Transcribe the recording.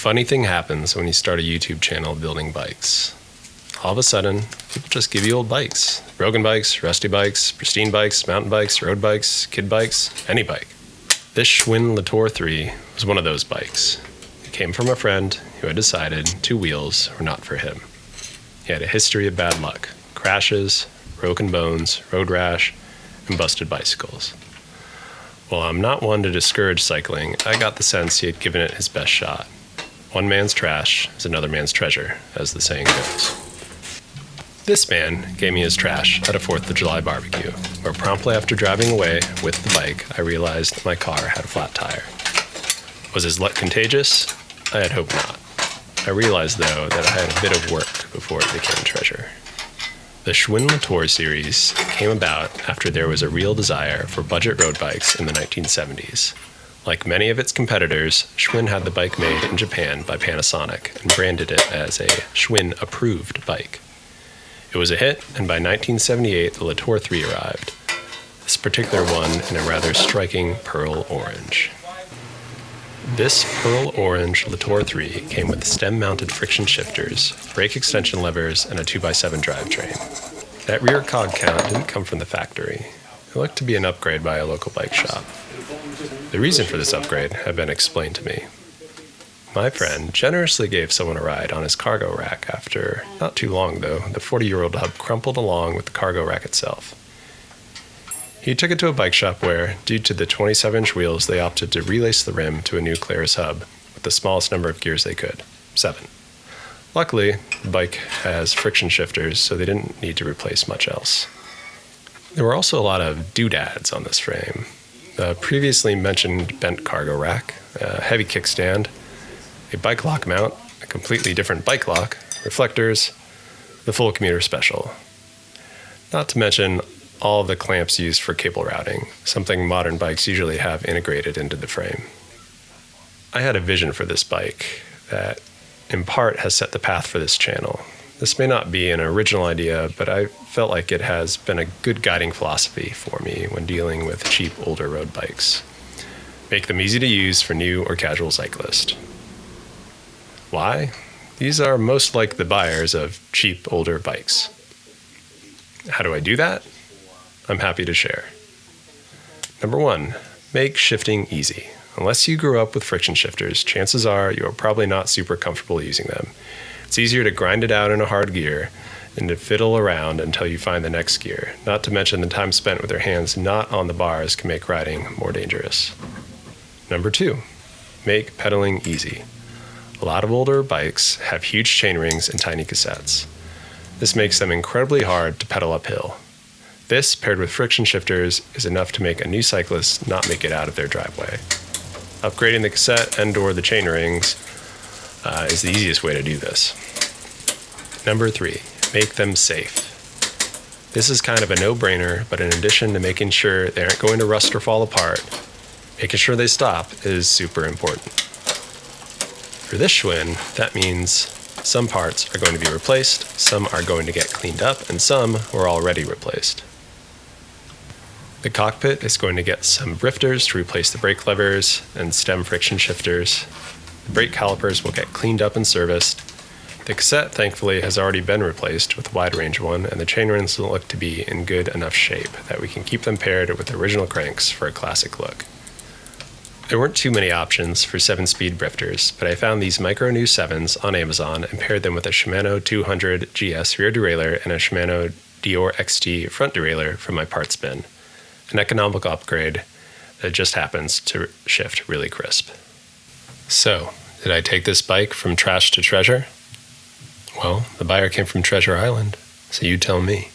funny thing happens when you start a YouTube channel building bikes. All of a sudden, people just give you old bikes. Broken bikes, rusty bikes, pristine bikes, mountain bikes, road bikes, kid bikes, any bike. This Schwinn Le Tour III was one of those bikes. It came from a friend who had decided 2 wheels were not for him. He had a history of bad luck, crashes, broken bones, road rash, and busted bicycles. While I'm not one to discourage cycling, I got the sense he had given it his best shot. One man's trash is another man's treasure, as the saying goes. This man gave me his trash at a 4th of July barbecue, where promptly after driving away with the bike, I realized my car had a flat tire. Was his luck contagious? I had hoped not. I realized, though, that I had a bit of work before it became treasure. The Schwinn Le Tour series came about after there was a real desire for budget road bikes in the 1970s. Like many of its competitors, Schwinn had the bike made in Japan by Panasonic and branded it as a Schwinn-approved bike. It was a hit, and by 1978, the Le Tour III arrived. This particular one in a rather striking pearl orange. This pearl orange Le Tour III came with stem-mounted friction shifters, brake extension levers, and a 2x7 drivetrain. That rear cog count didn't come from the factory. It looked to be an upgrade by a local bike shop. The reason for this upgrade had been explained to me. My friend generously gave someone a ride on his cargo rack after, not too long though, the 40-year-old hub crumpled along with the cargo rack itself. He took it to a bike shop where, due to the 27-inch wheels, they opted to relace the rim to a new Claris hub with the smallest number of gears they could, 7. Luckily, the bike has friction shifters, so they didn't need to replace much else. There were also a lot of doodads on this frame. The previously mentioned bent cargo rack, a heavy kickstand, a bike lock mount, a completely different bike lock, reflectors, the full commuter special. Not to mention all of the clamps used for cable routing, something modern bikes usually have integrated into the frame. I had a vision for this bike that, in part, has set the path for this channel. This may not be an original idea, but I felt like it has been a good guiding philosophy for me when dealing with cheap older road bikes. Make them easy to use for new or casual cyclists. Why? These are most like the buyers of cheap older bikes. How do I do that? I'm happy to share. Number 1, make shifting easy. Unless you grew up with friction shifters, chances are you are probably not super comfortable using them. It's easier to grind it out in a hard gear than to fiddle around until you find the next gear. Not to mention the time spent with your hands not on the bars can make riding more dangerous. Number 2, make pedaling easy. A lot of older bikes have huge chain rings and tiny cassettes. This makes them incredibly hard to pedal uphill. This, paired with friction shifters, is enough to make a new cyclist not make it out of their driveway. Upgrading the cassette and/or the chain rings is the easiest way to do this. Number 3, make them safe. This is kind of a no-brainer, but in addition to making sure they aren't going to rust or fall apart, making sure they stop is super important. For this Schwinn, that means some parts are going to be replaced, some are going to get cleaned up, and some were already replaced. The cockpit is going to get some drifters to replace the brake levers and stem friction shifters. The brake calipers will get cleaned up and serviced. The cassette, thankfully, has already been replaced with a wide range one, and the chain rings look to be in good enough shape that we can keep them paired with the original cranks for a classic look. There weren't too many options for 7-speed drifters, but I found these micro new 7s on Amazon and paired them with a Shimano 200 GS rear derailleur and a Shimano Dior XT front derailleur for my parts bin. An economical upgrade that just happens to shift really crisp. So, did I take this bike from trash to treasure? Well, the buyer came from Treasure Island, so you tell me.